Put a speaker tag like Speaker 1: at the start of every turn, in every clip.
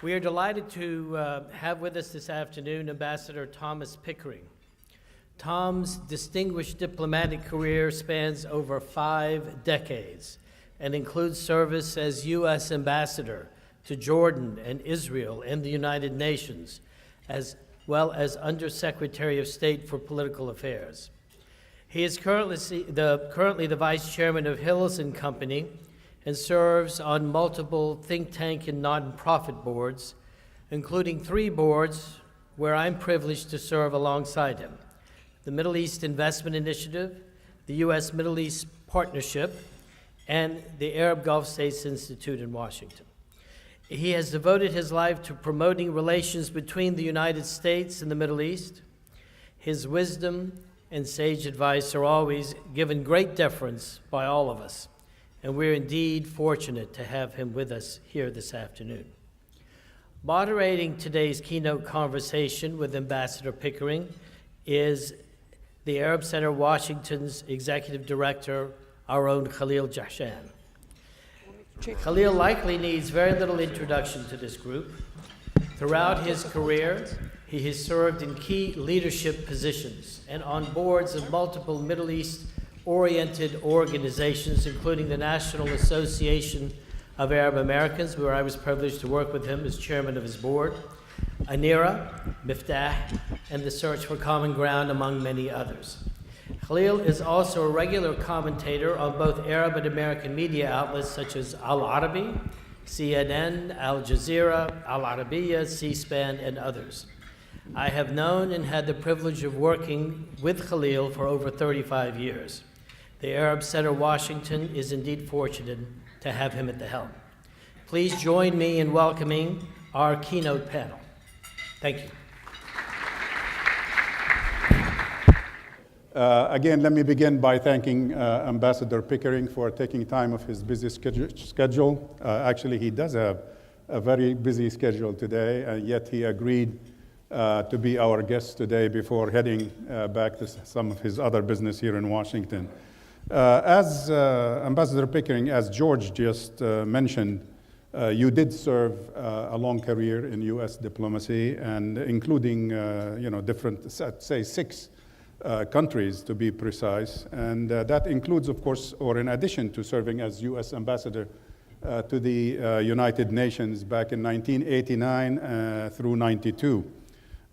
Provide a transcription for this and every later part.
Speaker 1: We are delighted to have with us this afternoon Ambassador Thomas Pickering. Tom's distinguished diplomatic career spans over 5 decades and includes service as U.S. Ambassador to Jordan and Israel and the United Nations, as well as Undersecretary of State for Political Affairs. He is currently the Vice Chairman of Hills and Company and serves on multiple think tank and nonprofit boards, including 3 boards where I'm privileged to serve alongside him: the Middle East Investment Initiative, the U.S. Middle East Partnership, and the Arab Gulf States Institute in Washington. He has devoted his life to promoting relations between the United States and the Middle East. His wisdom and sage advice are always given great deference by all of us, and we're indeed fortunate to have him with us here this afternoon. Moderating today's keynote conversation with Ambassador Pickering is the Arab Center Washington's Executive Director, our own Khalil Jahshan. Khalil likely needs very little introduction to this group. Throughout his career, he has served in key leadership positions and on boards of multiple Middle East-oriented organizations, including the National Association of Arab Americans, where I was privileged to work with him as chairman of his board, ANIRA, Miftah, and the Search for Common Ground, among many others. Khalil is also a regular commentator on both Arab and American media outlets such as Al Arabi, CNN, Al Jazeera, Al Arabiya, C-SPAN, and others. I have known and had the privilege of working with Khalil for over 35 years. The Arab Center Washington is indeed fortunate to have him at the helm. Please join me in welcoming our keynote panel. Thank you.
Speaker 2: Again, let me begin by thanking Ambassador Pickering for taking time of his busy schedule. Actually, he does have a very busy schedule today, and yet he agreed to be our guest today before heading back to some of his other business here in Washington. As Ambassador Pickering, as George just mentioned, you did serve a long career in U.S. diplomacy, and including different, say, 6 countries to be precise, and that includes, of course, or in addition to serving as U.S. Ambassador to the United Nations back in 1989 through 92.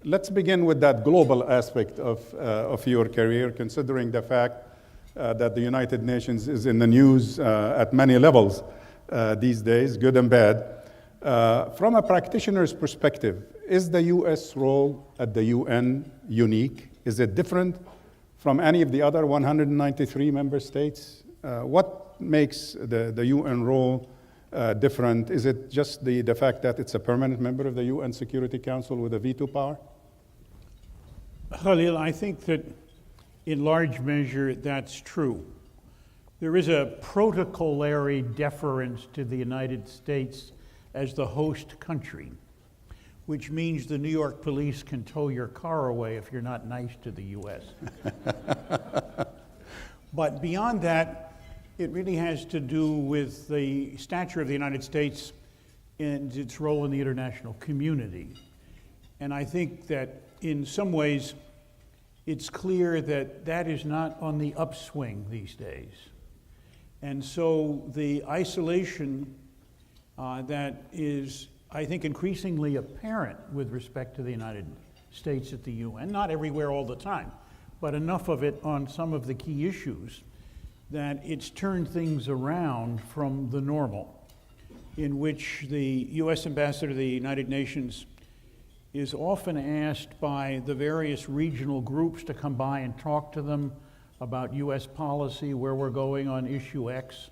Speaker 2: Let's begin with that global aspect of your career, considering the fact that the United Nations is in the news at many levels these days, good and bad. From a practitioner's perspective, is the U.S. role at the UN unique? Is it different from any of the other 193 member states? What makes the UN role different? Is it just the fact that it's a permanent member of the UN Security Council with a veto power?
Speaker 3: Khalil, I think that in large measure that's true. There is a protocolary deference to the United States as the host country, which means the New York police can tow your car away if you're not nice to the U.S. But beyond that, it really has to do with the stature of the United States and its role in the international community. And I think that in some ways, it's clear that that is not on the upswing these days. And so the isolation that is, I think, increasingly apparent with respect to the United States at the UN, not everywhere all the time, but enough of it on some of the key issues that it's turned things around from the normal, in which the U.S. Ambassador to the United Nations is often asked by the various regional groups to come by and talk to them about U.S. policy, where we're going on issue X,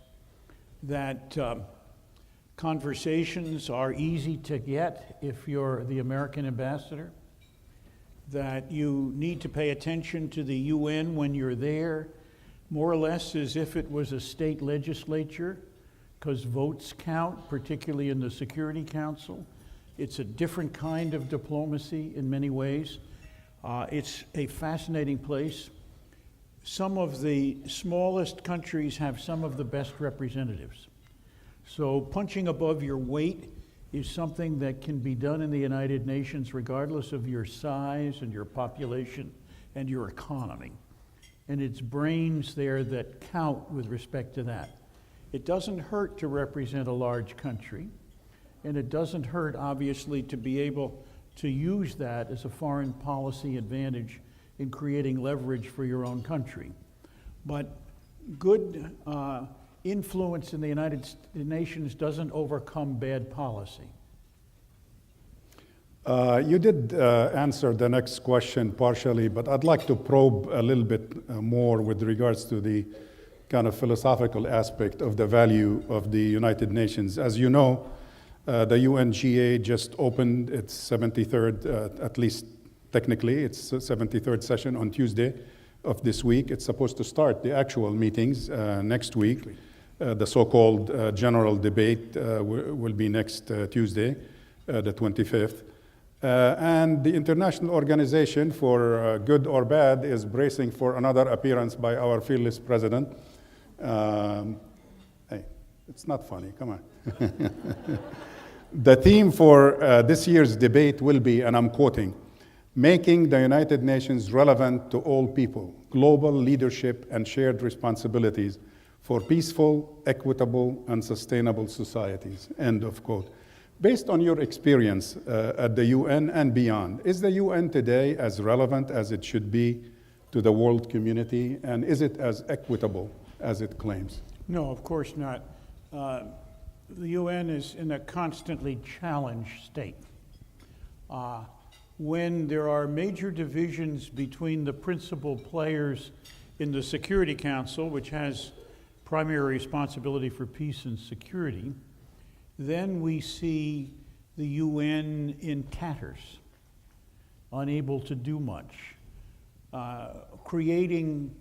Speaker 3: that conversations are easy to get if you're the American ambassador, that you need to pay attention to the UN when you're there, more or less as if it was a state legislature, because votes count, particularly in the Security Council. It's a different kind of diplomacy in many ways. It's a fascinating place. Some of the smallest countries have some of the best representatives. So punching above your weight is something that can be done in the United Nations regardless of your size and your population and your economy. And it's brains there that count with respect to that. It doesn't hurt to represent a large country, and it doesn't hurt, obviously, to be able to use that as a foreign policy advantage in creating leverage for your own country. But good influence in the United Nations doesn't overcome bad policy.
Speaker 2: You did answer the next question partially, but I'd like to probe a little bit more with regards to the kind of philosophical aspect of the value of the United Nations. As you know, the UNGA just opened its 73rd, at least technically, its 73rd session on Tuesday of this week. It's supposed to start the actual meetings next week. The so-called general debate will be next Tuesday, the 25th. And the international organization, for good or bad, is bracing for another appearance by our fearless president. Hey, it's not funny, come on. The theme for this year's debate will be, and I'm quoting, "Making the United Nations relevant to all people, global leadership and shared responsibilities for peaceful, equitable, and sustainable societies," end of quote. Based on your experience at the UN and beyond, is the UN today as relevant as it should be to the world community, and is it as equitable as it claims?
Speaker 3: No, of course not. The UN is in a constantly challenged state. When there are major divisions between the principal players in the Security Council, which has primary responsibility for peace and security, then we see the UN in tatters, unable to do much, creating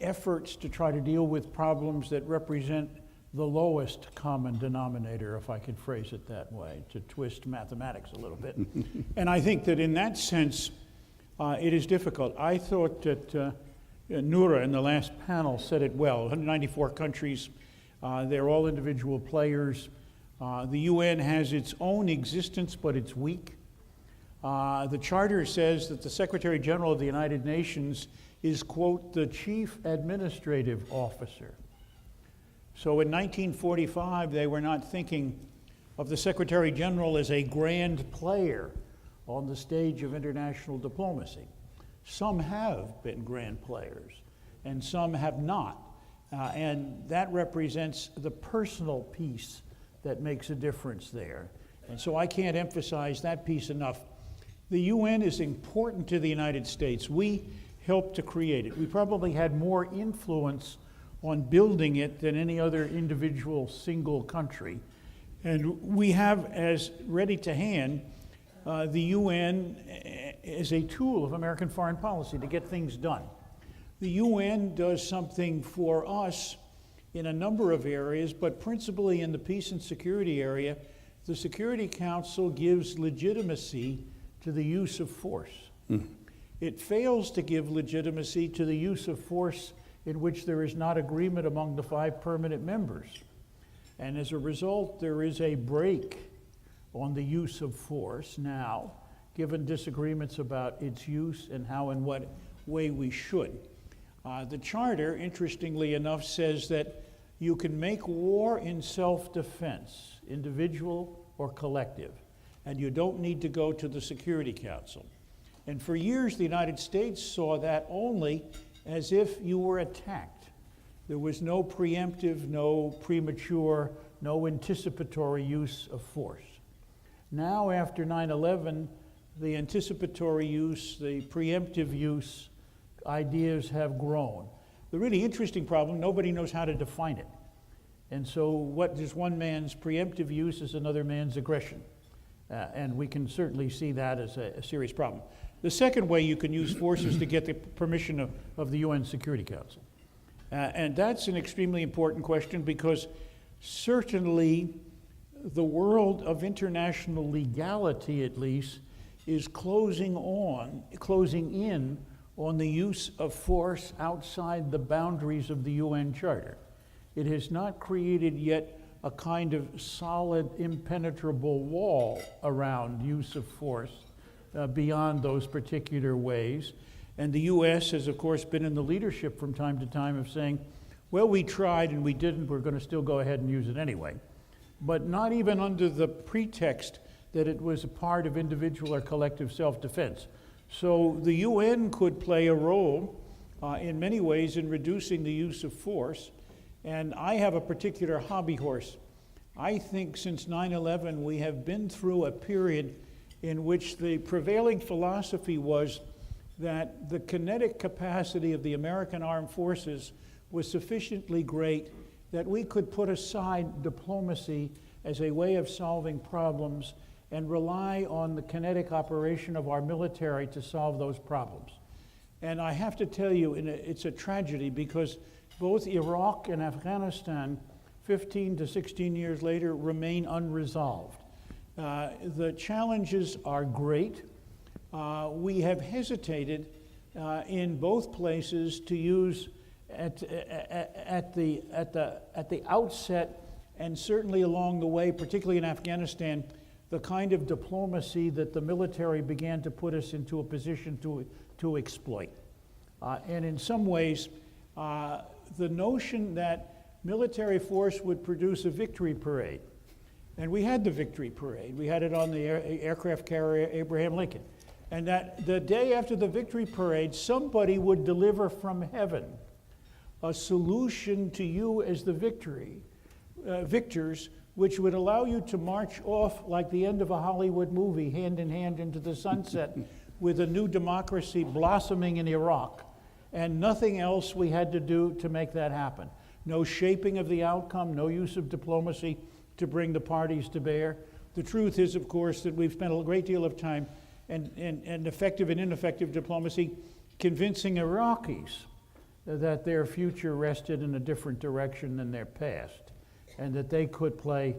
Speaker 3: efforts to try to deal with problems that represent the lowest common denominator, if I could phrase it that way, to twist mathematics a little bit. And I think that in that sense, it is difficult. I thought that Noura in the last panel said it well. 194 countries, they're all individual players. The UN has its own existence, but it's weak. The charter says that the Secretary General of the United Nations is, quote, the chief administrative officer. So in 1945, they were not thinking of the Secretary General as a grand player on the stage of international diplomacy. Some have been grand players, and some have not. And that represents the personal piece that makes a difference there. And so I can't emphasize that piece enough. The UN is important to the United States. We helped to create it. We probably had more influence on building it than any other individual single country. And we have as ready to hand the UN as a tool of American foreign policy to get things done. The UN does something for us in a number of areas, but principally in the peace and security area. The Security Council gives legitimacy to the use of force. It fails to give legitimacy to the use of force in which there is not agreement among the 5 permanent members. And as a result, there is a break on the use of force now, given disagreements about its use and how and what way we should. The charter, interestingly enough, says that you can make war in self-defense, individual or collective, and you don't need to go to the Security Council. And for years, the United States saw that only as if you were attacked. There was no preemptive, no premature, no anticipatory use of force. Now, after 9/11, the anticipatory use, the preemptive use ideas have grown. The really interesting problem, nobody knows how to define it. And so what is one man's preemptive use is another man's aggression. And we can certainly see that as a serious problem. The second way you can use force is to get the permission of the UN Security Council. And that's an extremely important question because certainly the world of international legality, at least, is closing in on the use of force outside the boundaries of the UN Charter. It has not created yet a kind of solid, impenetrable wall around use of force beyond those particular ways. And the U.S. has, of course, been in the leadership from time to time of saying, well, we tried and we didn't, we're going to still go ahead and use it anyway. But not even under the pretext that it was a part of individual or collective self-defense. So the UN could play a role in many ways in reducing the use of force. And I have a particular hobby horse. I think since 9/11 we have been through a period in which the prevailing philosophy was that the kinetic capacity of the American armed forces was sufficiently great that we could put aside diplomacy as a way of solving problems and rely on the kinetic operation of our military to solve those problems. And I have to tell you, it's a tragedy because both Iraq and Afghanistan, 15 to 16 years later, remain unresolved. The challenges are great. We have hesitated in both places to use at the outset, and certainly along the way, particularly in Afghanistan, the kind of diplomacy that the military began to put us into a position to exploit. And in some ways, the notion that military force would produce a victory parade, and we had the victory parade. We had it on the aircraft carrier Abraham Lincoln. And that the day after the victory parade, somebody would deliver from heaven a solution to you as the victors, which would allow you to march off like the end of a Hollywood movie, hand in hand into the sunset, with a new democracy blossoming in Iraq. And nothing else we had to do to make that happen. No shaping of the outcome, no use of diplomacy to bring the parties to bear. The truth is, of course, that we've spent a great deal of time and effective and ineffective diplomacy convincing Iraqis that their future rested in a different direction than their past, and that they could play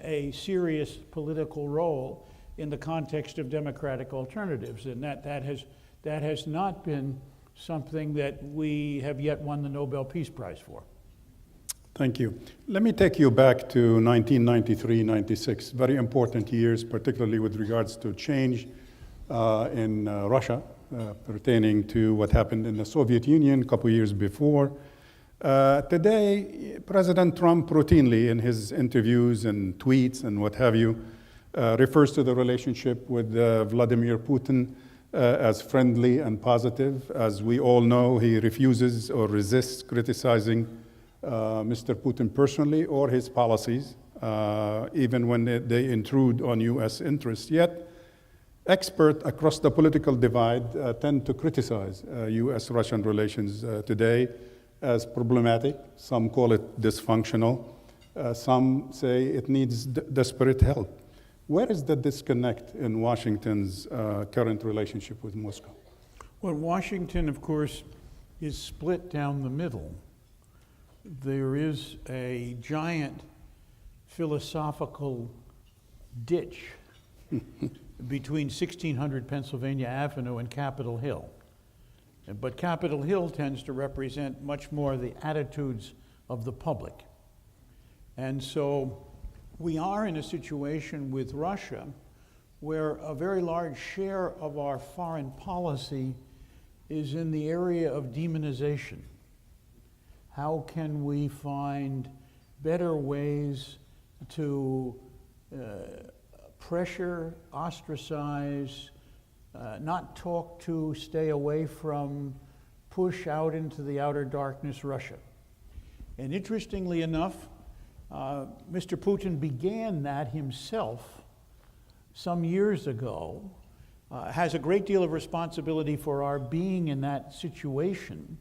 Speaker 3: a serious political role in the context of democratic alternatives. And that has not been something that we have yet won the Nobel Peace Prize for.
Speaker 2: Thank you. Let me take you back to 1993-96, very important years, particularly with regards to change in Russia, pertaining to what happened in the Soviet Union a couple years before. Today, President Trump routinely in his interviews and tweets and what have you, refers to the relationship with Vladimir Putin as friendly and positive. As we all know, he refuses or resists criticizing Mr. Putin personally or his policies, even when they intrude on U.S. interests. Yet, experts across the political divide tend to criticize U.S.-Russian relations today as problematic. Some call it dysfunctional. Some say it needs desperate help. Where is the disconnect in Washington's current relationship with Moscow?
Speaker 3: Well, Washington, of course, is split down the middle. There is a giant philosophical ditch between 1600 Pennsylvania Avenue and Capitol Hill. But Capitol Hill tends to represent much more the attitudes of the public. And so we are in a situation with Russia where a very large share of our foreign policy is in the area of demonization. How can we find better ways to pressure, ostracize, not talk to, stay away from, push out into the outer darkness Russia? And interestingly enough, Mr. Putin began that himself some years ago, has a great deal of responsibility for our being in that situation,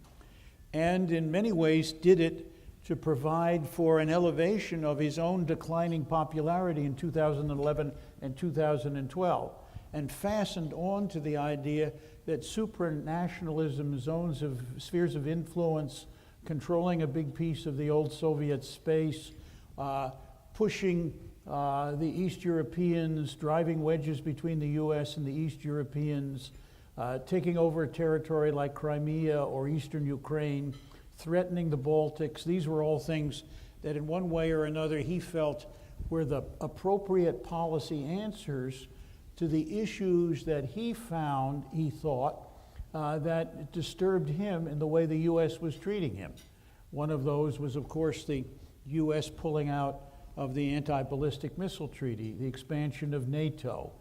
Speaker 3: and in many ways did it to provide for an elevation of his own declining popularity in 2011 and 2012, and fastened on to the idea that supranationalism, zones of spheres of influence, controlling a big piece of the old Soviet space, pushing the East Europeans, driving wedges between the US and the East Europeans, taking over a territory like Crimea or Eastern Ukraine, threatening the Baltics. These were all things that in one way or another he felt were the appropriate policy answers to the issues that he found, he thought, that disturbed him in the way the U.S. was treating him. One of those was, of course, the U.S. pulling out of the anti-ballistic missile treaty, the expansion of NATO,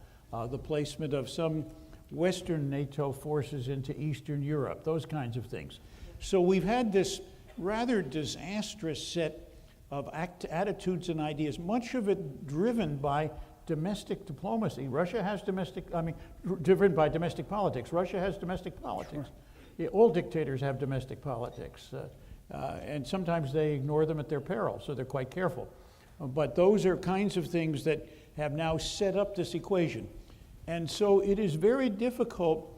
Speaker 3: the placement of some Western NATO forces into Eastern Europe, those kinds of things. So we've had this rather disastrous set of attitudes and ideas, much of it driven by domestic diplomacy. Russia has driven by domestic politics. Russia has domestic politics. Sure. Yeah, all dictators have domestic politics, and sometimes they ignore them at their peril, so they're quite careful. But those are kinds of things that have now set up this equation. And so it is very difficult,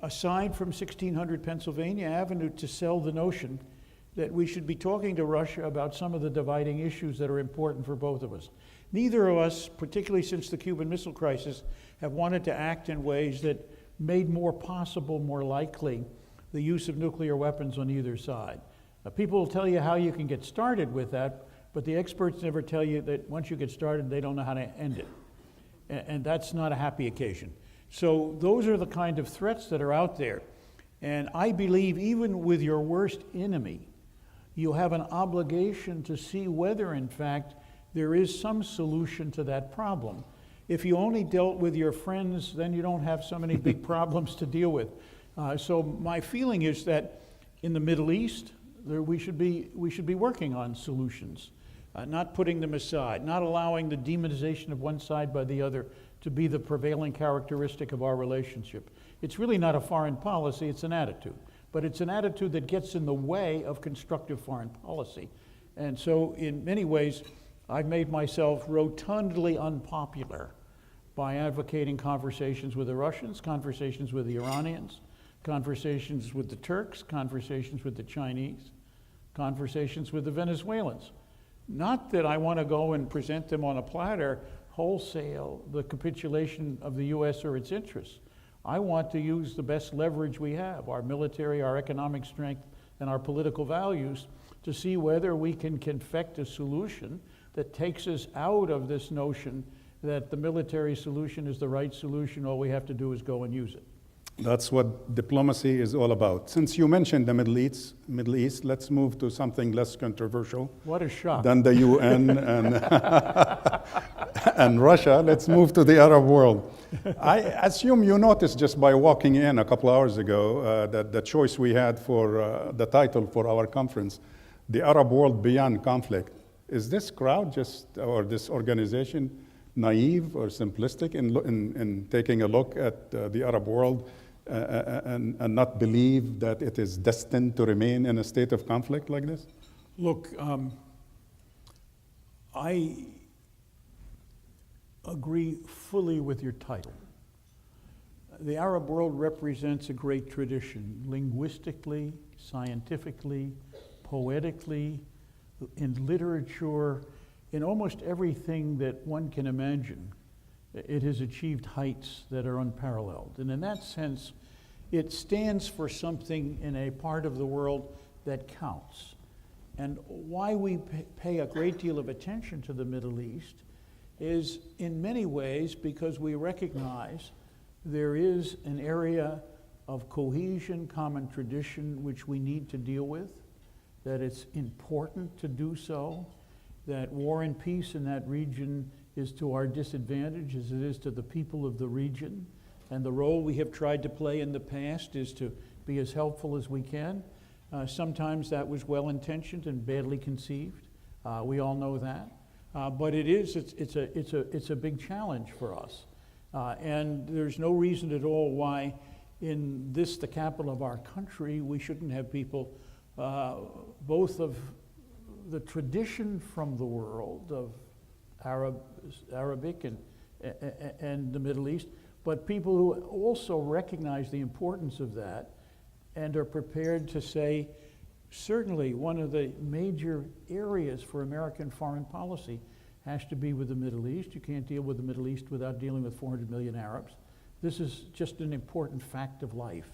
Speaker 3: aside from 1600 Pennsylvania Avenue, to sell the notion that we should be talking to Russia about some of the dividing issues that are important for both of us. Neither of us, particularly since the Cuban Missile Crisis, have wanted to act in ways that made more possible, more likely, the use of nuclear weapons on either side. People will tell you how you can get started with that, but the experts never tell you that once you get started, they don't know how to end it. And that's not a happy occasion. So those are the kind of threats that are out there. And I believe even with your worst enemy, you have an obligation to see whether, in fact, there is some solution to that problem. If you only dealt with your friends, then you don't have so many big problems to deal with. So my feeling is that in the Middle East, we should be working on solutions, not putting them aside, not allowing the demonization of one side by the other to be the prevailing characteristic of our relationship. It's really not a foreign policy, it's an attitude. But it's an attitude that gets in the way of constructive foreign policy. And so in many ways, I've made myself rotundly unpopular by advocating conversations with the Russians, conversations with the Iranians, conversations with the Turks, conversations with the Chinese, conversations with the Venezuelans. Not that I want to go and present them on a platter wholesale the capitulation of the U.S. or its interests. I want to use the best leverage we have, our military, our economic strength, and our political values, to see whether we can confect a solution that takes us out of this notion that the military solution is the right solution, all we have to do is go and use it.
Speaker 2: That's what diplomacy is all about. Since you mentioned the Middle East, let's move to something less controversial.
Speaker 3: What a shock.
Speaker 2: Than the UN and Russia. Let's move to the Arab world. I assume you noticed just by walking in a couple hours ago that the choice we had for the title for our conference, The Arab World Beyond Conflict. Is this crowd or this organization naive or simplistic in taking a look at the Arab world and not believe that it is destined to remain in a state of conflict like this?
Speaker 3: Look, I agree fully with your title. The Arab world represents a great tradition, linguistically, scientifically, poetically, in literature, in almost everything that one can imagine. It has achieved heights that are unparalleled. And in that sense, it stands for something in a part of the world that counts. And why we pay a great deal of attention to the Middle East is in many ways because we recognize there is an area of cohesion, common tradition, which we need to deal with, that it's important to do so, that war and peace in that region is to our disadvantage as it is to the people of the region, and the role we have tried to play in the past is to be as helpful as we can. Sometimes that was well-intentioned and badly conceived. We all know that. But it's a big challenge for us. And there's no reason at all why in this, the capital of our country, we shouldn't have people both of the tradition from the world of Arabic and the Middle East, but people who also recognize the importance of that and are prepared to say, certainly one of the major areas for American foreign policy has to be with the Middle East. You can't deal with the Middle East without dealing with 400 million Arabs. This is just an important fact of life.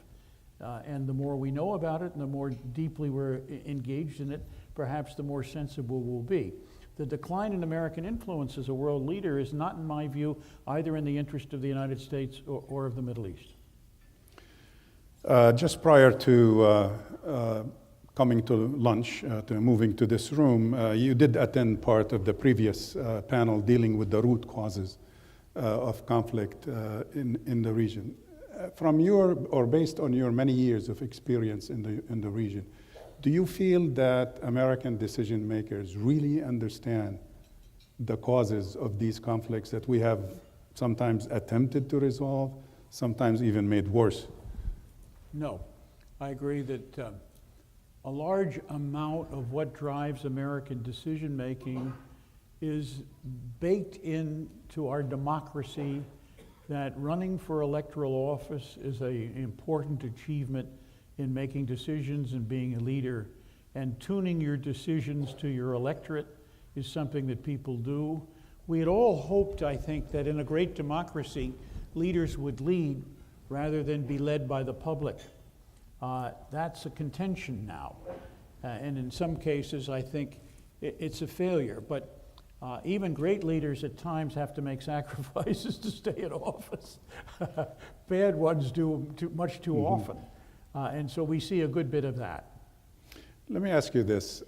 Speaker 3: And the more we know about it and the more deeply we're engaged in it, perhaps the more sensible we'll be. The decline in American influence as a world leader is not, in my view, either in the interest of the United States or of the Middle East.
Speaker 2: Just prior to coming to lunch, to moving to this room, you did attend part of the previous panel dealing with the root causes of conflict in the region. From your, or based on your many years of experience in the region, do you feel that American decision makers really understand the causes of these conflicts that we have sometimes attempted to resolve, sometimes even made worse?
Speaker 3: No. I agree that a large amount of what drives American decision making is baked into our democracy, that running for electoral office is an important achievement in making decisions and being a leader, and tuning your decisions to your electorate is something that people do. We had all hoped, I think, that in a great democracy, leaders would lead rather than be led by the public. That's a contention now. And in some cases, I think it's a failure. But even great leaders at times have to make sacrifices to stay in office. Bad ones do much too often. And so we see a good bit of that.
Speaker 2: Let me ask you this.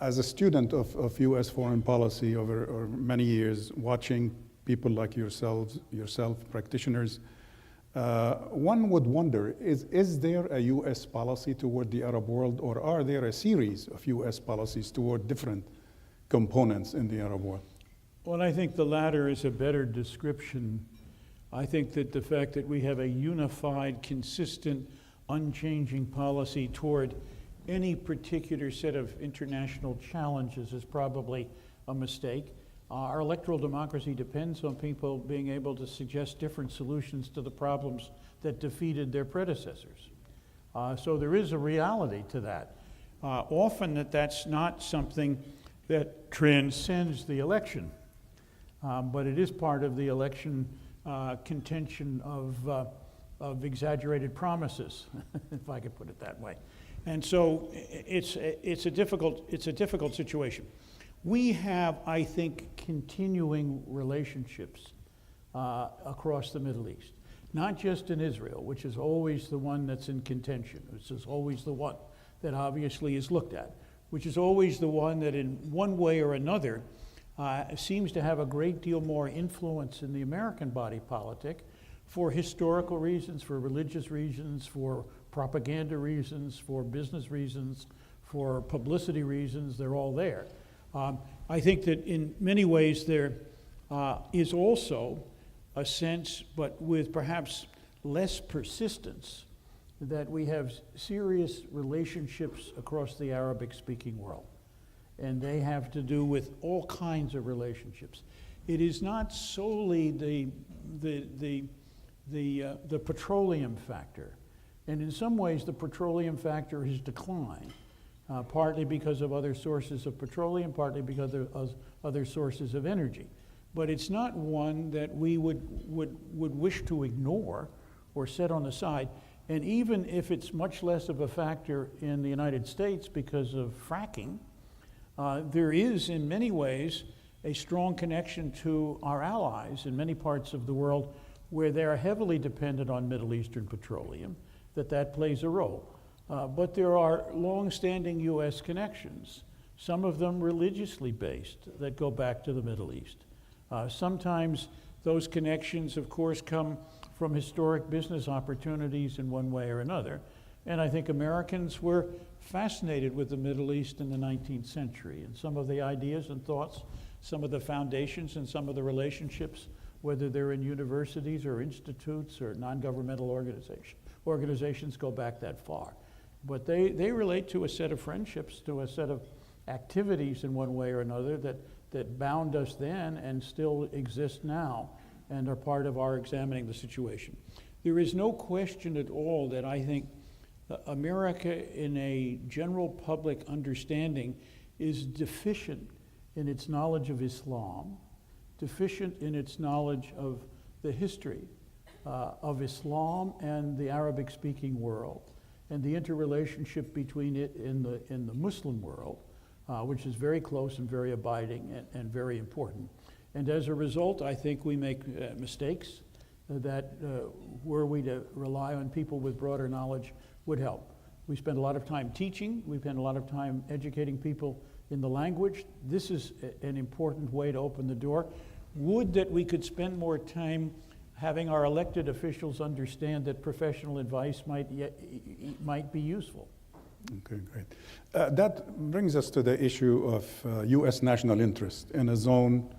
Speaker 2: As a student of U.S. foreign policy over many years, watching people like yourself, practitioners, one would wonder, is there a U.S. policy toward the Arab world, or are there a series of U.S. policies toward different components in the Arab world?
Speaker 3: Well, I think the latter is a better description. I think that the fact that we have a unified, consistent, unchanging policy toward any particular set of international challenges is probably a mistake. Our electoral democracy depends on people being able to suggest different solutions to the problems that defeated their predecessors. So there is a reality to that. Often that's not something that transcends the election, but it is part of the election contention of exaggerated promises, if I could put it that way. And so it's a difficult situation. We have, I think, continuing relationships across the Middle East, not just in Israel, which is always the one that's in contention, which is always the one that obviously is looked at, which is always the one that in one way or another seems to have a great deal more influence in the American body politic for historical reasons, for religious reasons, for propaganda reasons, for business reasons, for publicity reasons. They're all there. I think that in many ways there is also a sense, but with perhaps less persistence, that we have serious relationships across the Arabic-speaking world. And they have to do with all kinds of relationships. It is not solely the petroleum factor. And in some ways, the petroleum factor has declined, partly because of other sources of petroleum, partly because of other sources of energy. But it's not one that we would wish to ignore or set on the side. And even if it's much less of a factor in the United States because of fracking, there is, in many ways, a strong connection to our allies in many parts of the world where they are heavily dependent on Middle Eastern petroleum, that plays a role. But there are long-standing U.S. connections, some of them religiously based, that go back to the Middle East. Sometimes those connections, of course, come from historic business opportunities in one way or another. And I think Americans were fascinated with the Middle East in the 19th century, and some of the ideas and thoughts, some of the foundations and some of the relationships, whether they're in universities or institutes or non-governmental organizations go back that far. But they relate to a set of friendships, to a set of activities in one way or another that bound us then and still exist now and are part of our examining the situation. There is no question at all that I think America, in a general public understanding, is deficient in its knowledge of Islam, deficient in its knowledge of the history of Islam and the Arabic-speaking world, and the interrelationship between it in the Muslim world, which is very close and very abiding and very important. And as a result, I think we make mistakes that were we to rely on people with broader knowledge would help. We spend a lot of time teaching, we spend a lot of time educating people in the language. This is an important way to open the door. Would that we could spend more time having our elected officials understand that professional advice might be useful.
Speaker 2: Okay, great. That brings us to the issue of U.S. national interest in a zone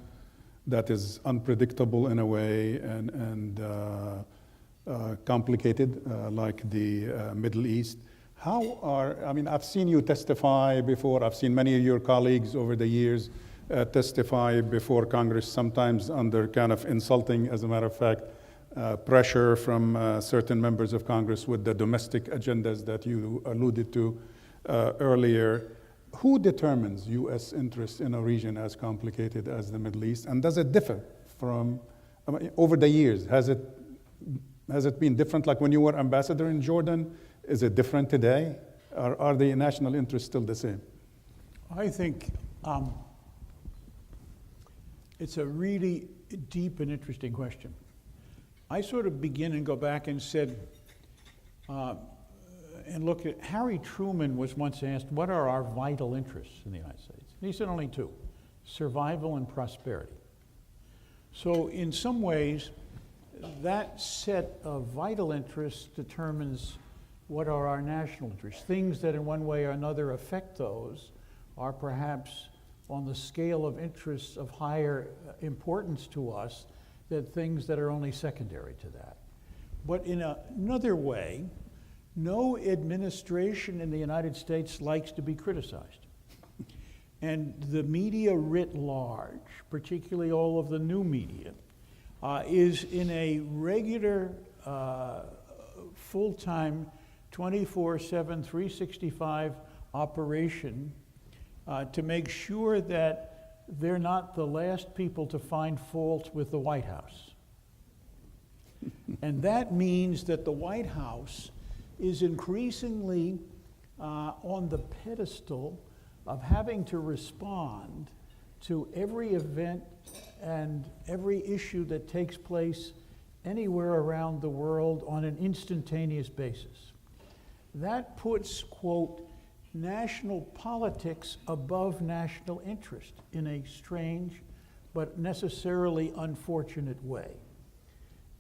Speaker 2: that is unpredictable in a way and complicated, like the Middle East. I mean, I've seen you testify before. I've seen many of your colleagues over the years testify before Congress, sometimes under kind of insulting, as a matter of fact, pressure from certain members of Congress with the domestic agendas that you alluded to earlier. Who determines U.S. interest in a region as complicated as the Middle East? And does it differ from, over the years? Has it been different? Like when you were ambassador in Jordan, is it different today? Or are the national interests still the same?
Speaker 3: I think it's a really deep and interesting question. I sort of begin and go back and said, and look at, Harry Truman was once asked, what are our vital interests in the United States? And he said only two, survival and prosperity. So in some ways, that set of vital interests determines what are our national interests. Things that in one way or another affect those are perhaps on the scale of interests of higher importance to us than things that are only secondary to that. But in another way, no administration in the United States likes to be criticized. And the media writ large, particularly all of the new media, is in a regular, full-time, 24/7, 365 operation to make sure that they're not the last people to find fault with the White House. And that means that the White House is increasingly on the pedestal of having to respond to every event and every issue that takes place anywhere around the world on an instantaneous basis. That puts, quote, national politics above national interest in a strange but necessarily unfortunate way.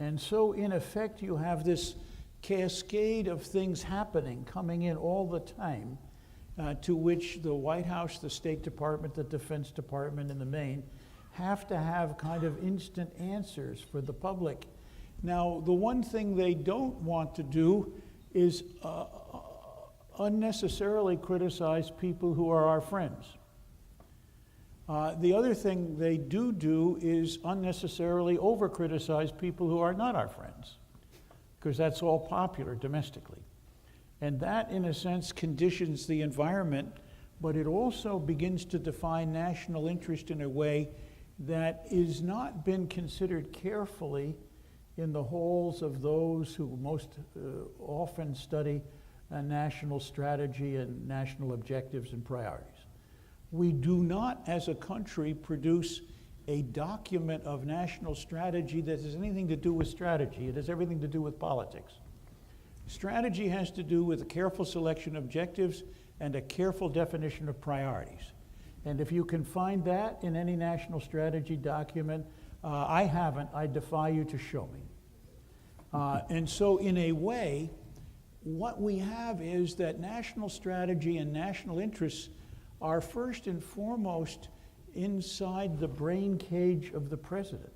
Speaker 3: And so, in effect, you have this cascade of things happening, coming in all the time, to which the White House, the State Department, the Defense Department in the main, have to have kind of instant answers for the public. Now, the one thing they don't want to do is unnecessarily criticize people who are our friends. The other thing they do is unnecessarily over-criticize people who are not our friends, because that's all popular domestically. And that, in a sense, conditions the environment, but it also begins to define national interest in a way that is not been considered carefully in the halls of those who most often study national strategy and national objectives and priorities. We do not, as a country, produce a document of national strategy that has anything to do with strategy. It has everything to do with politics. Strategy has to do with a careful selection of objectives and a careful definition of priorities. And if you can find that in any national strategy document, I haven't, I defy you to show me. And so in a way, what we have is that national strategy and national interests are first and foremost inside the brain cage of the president,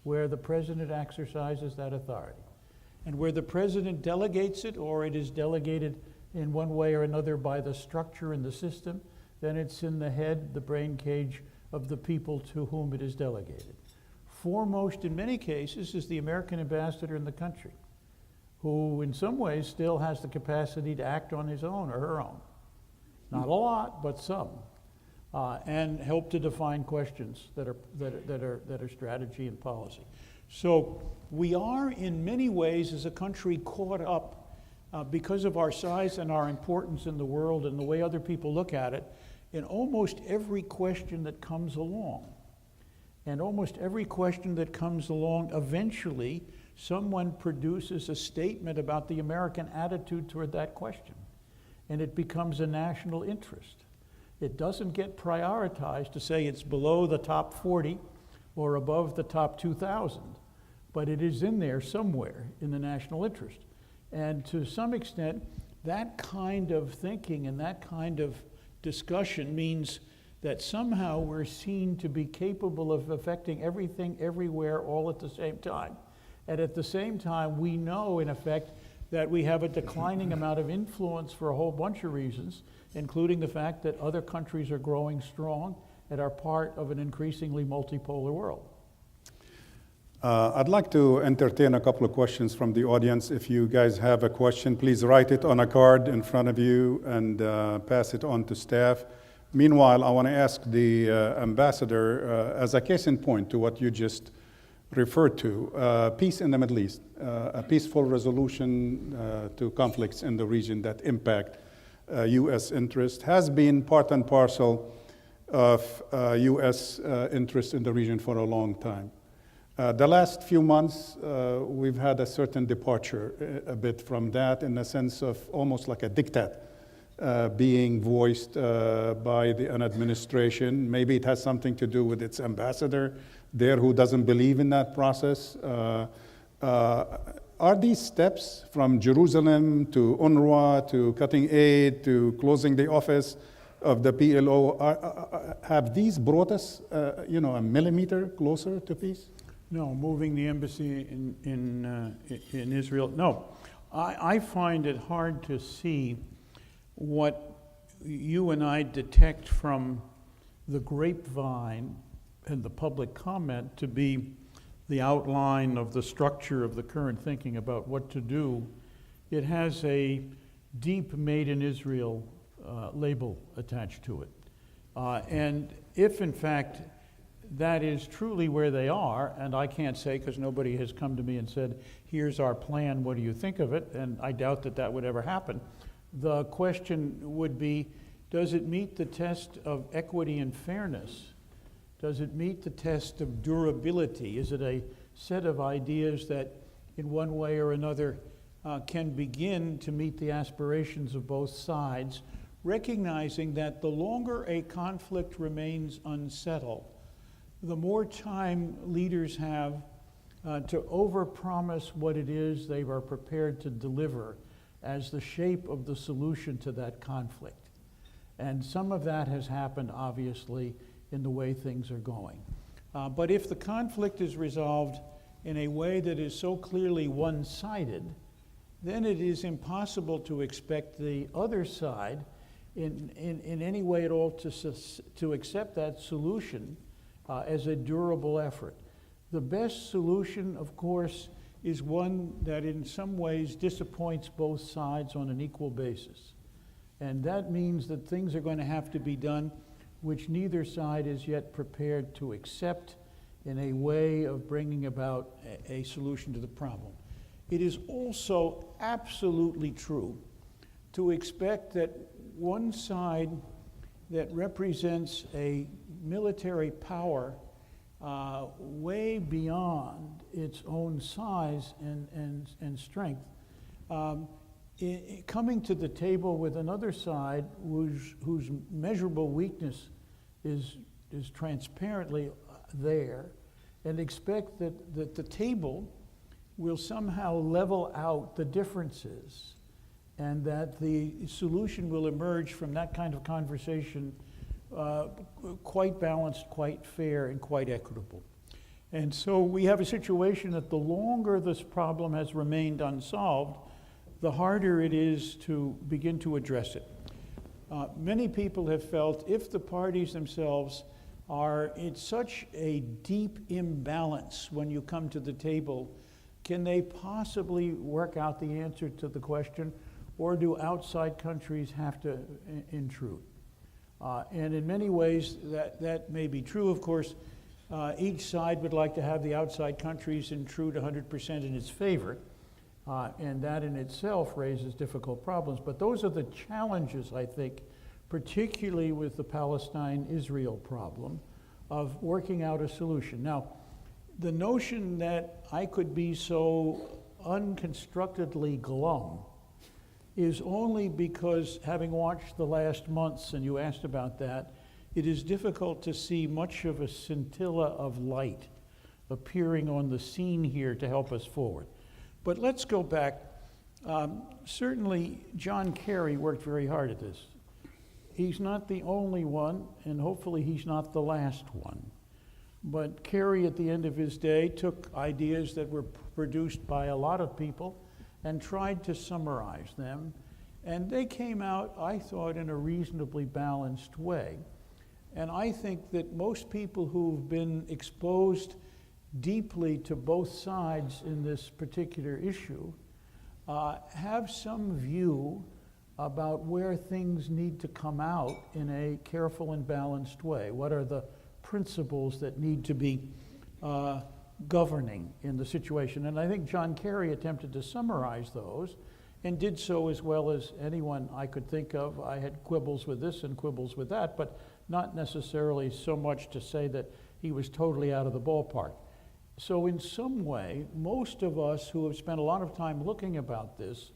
Speaker 3: where the president exercises that authority. And where the president delegates it, or it is delegated in one way or another by the structure in the system, then it's in the head, the brain cage of the people to whom it is delegated. Foremost in many cases is the American ambassador in the country, who in some ways still has the capacity to act on his own or her own. Not a lot, but some. And help to define questions that are strategy and policy. So we are in many ways as a country caught up because of our size and our importance in the world and the way other people look at it, in almost every question that comes along. And almost every question that comes along, eventually, someone produces a statement about the American attitude toward that question. And it becomes a national interest. It doesn't get prioritized to say it's below the top 40 or above the top 2,000, but it is in there somewhere in the national interest. And to some extent, that kind of thinking and that kind of discussion means that somehow we're seen to be capable of affecting everything, everywhere, all at the same time. And at the same time, we know, in effect, that we have a declining amount of influence for a whole bunch of reasons, including the fact that other countries are growing strong and are part of an increasingly multipolar world.
Speaker 2: I'd like to entertain a couple of questions from the audience. If you guys have a question, please write it on a card in front of you and pass it on to staff. Meanwhile, I want to ask the ambassador, as a case in point to what you just referred to, peace in the Middle East, a peaceful resolution to conflicts in the region that impact U.S. interest, has been part and parcel of U.S. interest in the region for a long time. The last few months, we've had a certain departure a bit from that, in the sense of almost like a diktat being voiced by the administration. Maybe it has something to do with its ambassador there who doesn't believe in that process. Are these steps from Jerusalem to UNRWA to cutting aid to closing the office of the PLO, have these brought us a millimeter closer to peace?
Speaker 3: No, moving the embassy in Israel, no. I find it hard to see what you and I detect from the grapevine and the public comment to be the outline of the structure of the current thinking about what to do. It has a deep made in Israel label attached to it. And if in fact that is truly where they are, and I can't say because nobody has come to me and said, here's our plan, what do you think of it? And I doubt that that would ever happen. The question would be, does it meet the test of equity and fairness? Does it meet the test of durability? Is it a set of ideas that in one way or another can begin to meet the aspirations of both sides, recognizing that the longer a conflict remains unsettled, the more time leaders have to overpromise what it is they are prepared to deliver as the shape of the solution to that conflict. And some of that has happened, obviously, in the way things are going. But if the conflict is resolved in a way that is so clearly one-sided, then it is impossible to expect the other side in any way at all to accept that solution as a durable effort. The best solution, of course, is one that in some ways disappoints both sides on an equal basis. And that means that things are going to have to be done which neither side is yet prepared to accept in a way of bringing about a solution to the problem. It is also absolutely true to expect that one side that represents a military power way beyond its own size and strength, coming to the table with another side whose measurable weakness is transparently there, and expect that the table will somehow level out the differences, and that the solution will emerge from that kind of conversation quite balanced, quite fair, and quite equitable. And so we have a situation that the longer this problem has remained unsolved, the harder it is to begin to address it. Many people have felt if the parties themselves are in such a deep imbalance when you come to the table, can they possibly work out the answer to the question, or do outside countries have to intrude? And in many ways, that may be true. Of course, each side would like to have the outside countries intrude 100% in its favor, and that in itself raises difficult problems. But those are the challenges, I think, particularly with the Palestine-Israel problem, of working out a solution. Now, the notion that I could be so unconstructedly glum is only because, having watched the last months, and you asked about that, it is difficult to see much of a scintilla of light appearing on the scene here to help us forward. But let's go back. Certainly, John Kerry worked very hard at this. He's not the only one, and hopefully he's not the last one. But Kerry, at the end of his day, took ideas that were produced by a lot of people and tried to summarize them. And they came out, I thought, in a reasonably balanced way. And I think that most people who've been exposed deeply to both sides in this particular issue have some view about where things need to come out in a careful and balanced way. What are the principles that need to be governing in the situation? And I think John Kerry attempted to summarize those and did so as well as anyone I could think of. I had quibbles with this and quibbles with that, but not necessarily so much to say that he was totally out of the ballpark. So in some way, most of us who have spent a lot of time looking about this,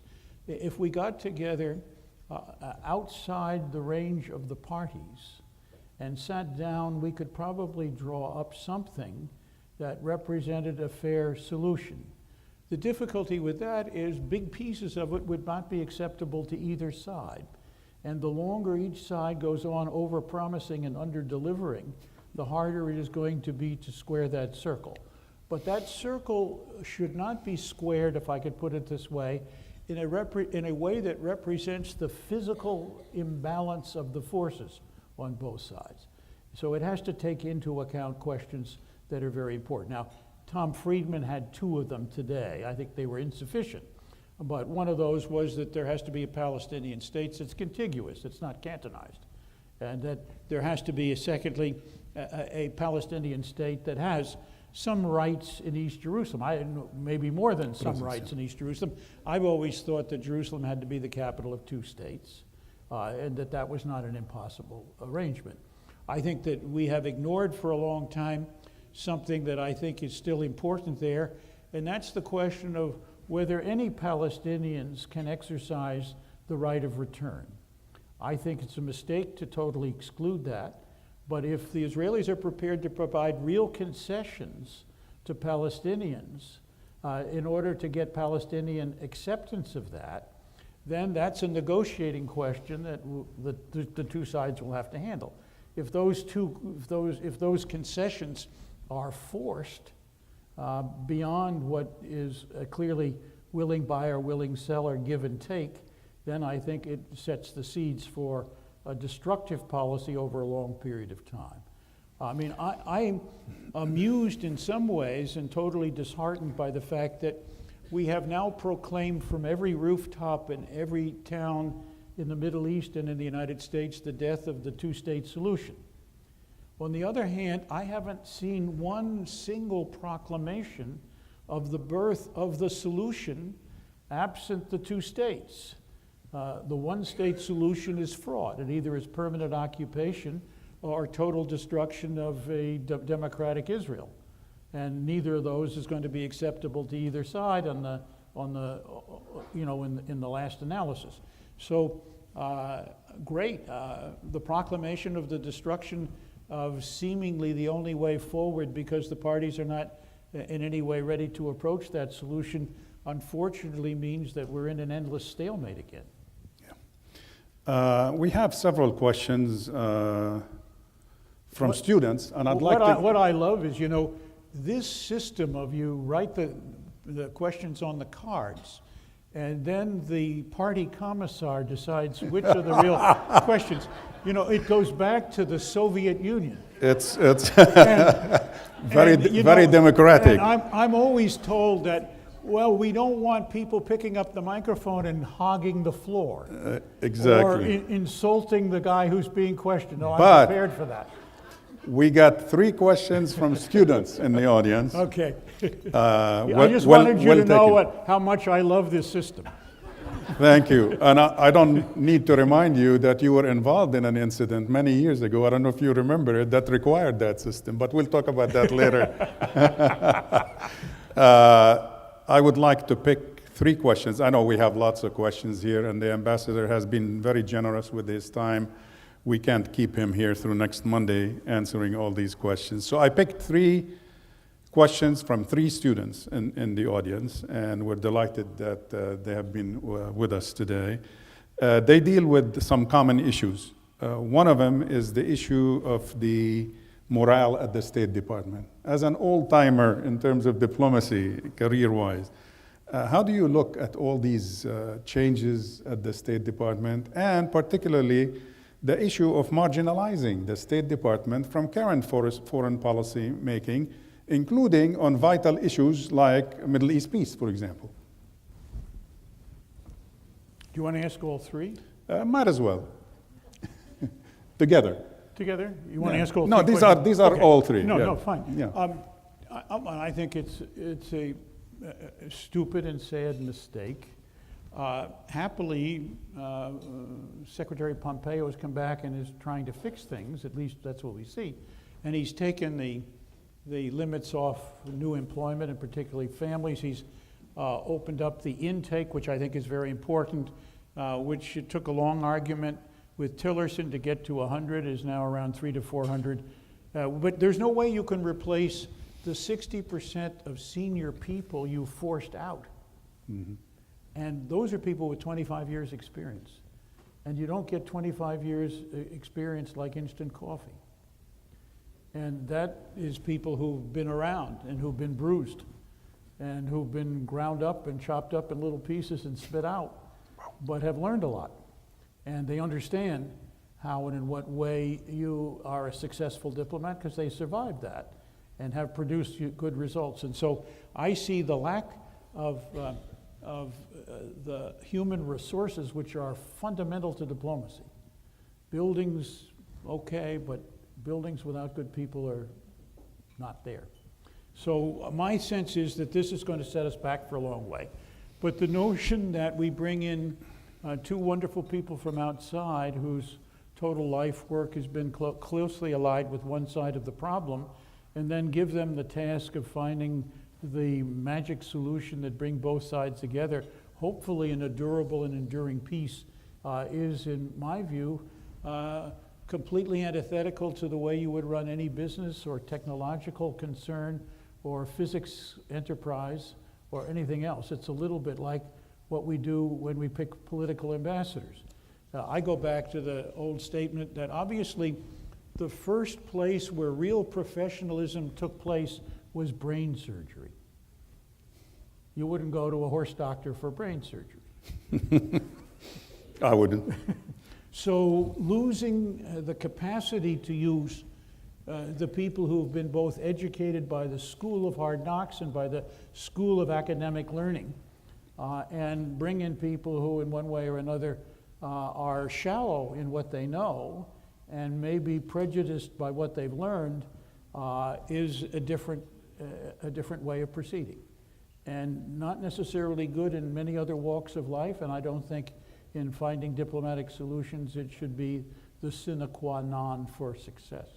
Speaker 3: if we got together outside the range of the parties and sat down, we could probably draw up something that represented a fair solution. The difficulty with that is big pieces of it would not be acceptable to either side. And the longer each side goes on over-promising and under-delivering, the harder it is going to be to square that circle. But that circle should not be squared, if I could put it this way, in a way that represents the physical imbalance of the forces on both sides. So it has to take into account questions that are very important. Now, Tom Friedman had two of them today. I think they were insufficient. But one of those was that there has to be a Palestinian state that's contiguous, it's not cantonized. And that there has to be, secondly, a Palestinian state that has some rights in East Jerusalem. Maybe more than some rights in East Jerusalem. I've always thought that Jerusalem had to be the capital of two states, and that was not an impossible arrangement. I think that we have ignored for a long time something that I think is still important there, and that's the question of whether any Palestinians can exercise the right of return. I think it's a mistake to totally exclude that. But if the Israelis are prepared to provide real concessions to Palestinians in order to get Palestinian acceptance of that, then that's a negotiating question that the two sides will have to handle. If those concessions are forced beyond what is a clearly willing buyer, willing seller, give and take, then I think it sets the seeds for a destructive policy over a long period of time. I mean, I'm amused in some ways and totally disheartened by the fact that we have now proclaimed from every rooftop in every town in the Middle East and in the United States the death of the two-state solution. On the other hand, I haven't seen one single proclamation of the birth of the solution absent the two states. The one-state solution is fraud. It either is permanent occupation or total destruction of a democratic Israel, and neither of those is going to be acceptable to either side in the last analysis. So, great. The proclamation of the destruction of seemingly the only way forward, because the parties are not in any way ready to approach that solution, unfortunately means that we're in an endless stalemate again.
Speaker 2: We have several questions from students, and I'd like to...
Speaker 3: What I love is, this system of you write the questions on the cards, and then the party commissar decides which are the real questions. It goes back to the Soviet Union.
Speaker 2: It's very democratic.
Speaker 3: And I'm always told that, well, we don't want people picking up the microphone and hogging the floor.
Speaker 2: Exactly.
Speaker 3: Or insulting the guy who's being questioned. No, I'm prepared for that.
Speaker 2: We got 3 questions from students in the audience.
Speaker 3: Okay. I just wanted you to know how much I love this system.
Speaker 2: Thank you. And I don't need to remind you that you were involved in an incident many years ago. I don't know if you remember it, that required that system, but we'll talk about that later. I would like to pick 3 questions. I know we have lots of questions here, and the ambassador has been very generous with his time. We can't keep him here through next Monday answering all these questions. So I picked 3 questions from 3 students in the audience, and we're delighted that they have been with us today. They deal with some common issues. One of them is the issue of the morale at the State Department. As an old-timer in terms of diplomacy, career-wise, how do you look at all these changes at the State Department, and particularly the issue of marginalizing the State Department from current foreign policy making, including on vital issues like Middle East peace, for example?
Speaker 3: Do you want to ask all 3?
Speaker 2: Might as well. Together.
Speaker 3: Together? You want to ask all 3?
Speaker 2: No, these are
Speaker 3: Okay.
Speaker 2: all 3.
Speaker 3: No,
Speaker 2: yeah.
Speaker 3: no, fine.
Speaker 2: Yeah.
Speaker 3: I think it's a stupid and sad mistake. Happily, Secretary Pompeo has come back and is trying to fix things, at least that's what we see. And he's taken the limits off new employment, and particularly families. He's opened up the intake, which I think is very important, which it took a long argument with Tillerson to get to 100, is now around 300 to 400. But there's no way you can replace the 60% of senior people you forced out.
Speaker 2: Mm-hmm.
Speaker 3: And those are people with 25 years experience. And you don't get 25 years experience like instant coffee. And that is people who've been around and who've been bruised and who've been ground up and chopped up in little pieces and spit out, but have learned a lot. And they understand how and in what way you are a successful diplomat, because they survived that and have produced good results. And so I see the lack of the human resources which are fundamental to diplomacy. Buildings, okay, but buildings without good people are not there. So my sense is that this is going to set us back for a long way. But the notion that we bring in 2 wonderful people from outside whose total life work has been closely allied with one side of the problem, and then give them the task of finding the magic solution that bring both sides together, hopefully in a durable and enduring peace, is, in my view, completely antithetical to the way you would run any business or technological concern or physics enterprise or anything else. It's a little bit like what we do when we pick political ambassadors. I go back to the old statement that obviously the first place where real professionalism took place was brain surgery. You wouldn't go to a horse doctor for brain surgery.
Speaker 2: I wouldn't.
Speaker 3: So losing the capacity to use the people who've been both educated by the School of Hard Knocks and by the School of Academic Learning, and bring in people who in one way or another are shallow in what they know and may be prejudiced by what they've learned, is a different way of proceeding. And not necessarily good in many other walks of life, and I don't think in finding diplomatic solutions it should be the sine qua non for success.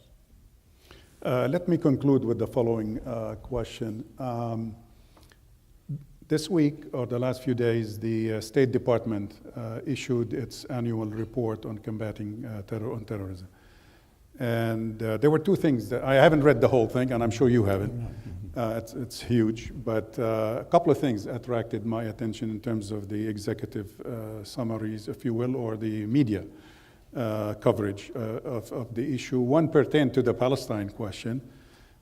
Speaker 2: Let me conclude with the following question. This week, or the last few days, the State Department issued its annual report on combating terrorism. And there were 2 things that I haven't read the whole thing, and I'm sure you haven't. It's huge, but a couple of things attracted my attention in terms of the executive summaries, if you will, or the media coverage of the issue. One pertained to the Palestine question,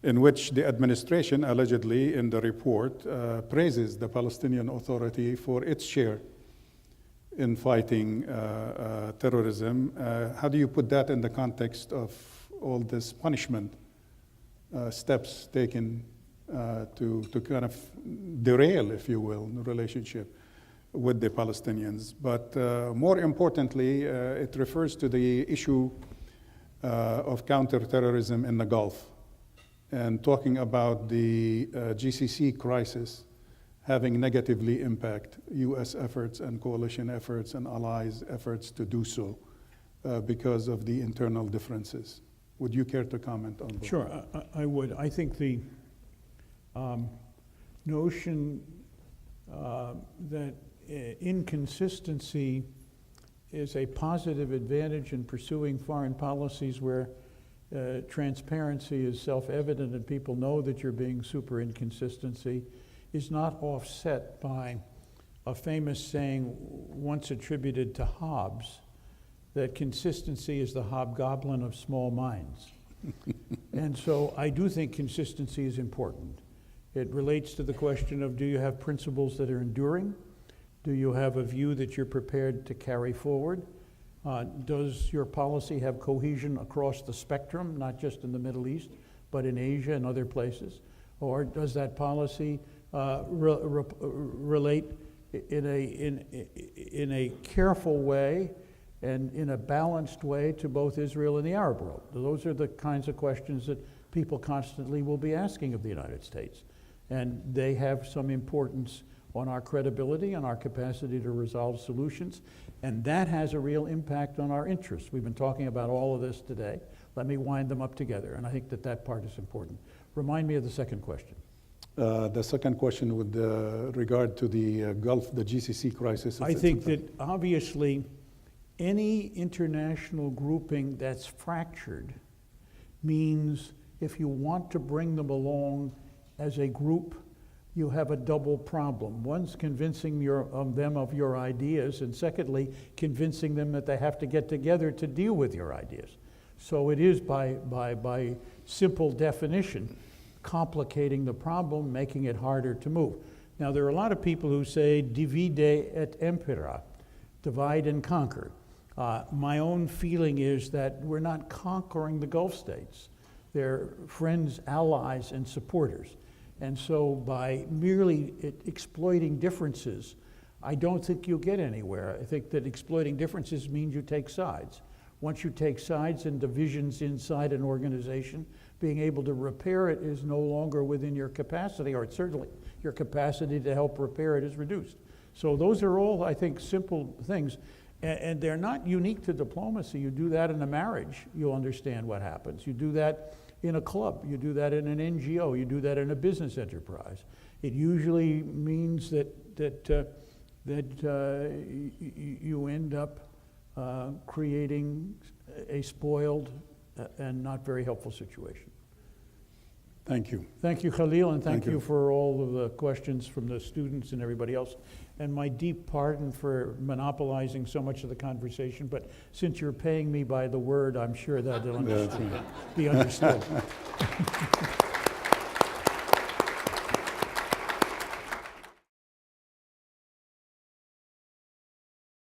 Speaker 2: in which the administration allegedly in the report praises the Palestinian Authority for its share in fighting terrorism. How do you put that in the context of all this punishment steps taken to kind of derail, if you will, the relationship with the Palestinians? But more importantly, it refers to the issue of counterterrorism in the Gulf, and talking about the GCC crisis having negatively impact U.S. efforts and coalition efforts and allies' efforts to do so because of the internal differences. Would you care to comment on that?
Speaker 3: Sure, I would. I think the notion that inconsistency is a positive advantage in pursuing foreign policies where transparency is self-evident and people know that you're being super inconsistency is not offset by a famous saying once attributed to Hobbes, that consistency is the hobgoblin of small minds. And so I do think consistency is important. It relates to the question of, do you have principles that are enduring? Do you have a view that you're prepared to carry forward? Does your policy have cohesion across the spectrum, not just in the Middle East, but in Asia and other places? Or does that policy relate in a careful way and in a balanced way to both Israel and the Arab world? Those are the kinds of questions that people constantly will be asking of the United States. And they have some importance on our credibility and our capacity to resolve solutions. And that has a real impact on our interests. We've been talking about all of this today. Let me wind them up together. And I think that that part is important. Remind me of the second question.
Speaker 2: The second question with regard to the Gulf, the GCC crisis.
Speaker 3: I think that obviously any international grouping that's fractured means if you want to bring them along as a group, you have a double problem. One's convincing them of your ideas, and secondly, convincing them that they have to get together to deal with your ideas. So it is by simple definition, complicating the problem, making it harder to move. Now, there are a lot of people who say divide et impera, divide and conquer. My own feeling is that we're not conquering the Gulf states. They're friends, allies, and supporters. And so by merely exploiting differences, I don't think you'll get anywhere. I think that exploiting differences means you take sides. Once you take sides and divisions inside an organization, being able to repair it is no longer within your capacity, or certainly your capacity to help repair it is reduced. So those are all, I think, simple things. And they're not unique to diplomacy. You do that in a marriage, you'll understand what happens. You do that in a club, you do that in an NGO, you do that in a business enterprise. It usually means that you end up creating a spoiled and not very helpful situation.
Speaker 2: Thank you.
Speaker 3: Thank you, Khalil, and thank
Speaker 2: Thank you.
Speaker 3: you for all of the questions from the students and everybody else. And my deep pardon for monopolizing so much of the conversation, but since you're paying me by the word, I'm sure that it'll
Speaker 2: That's right.
Speaker 3: be understood.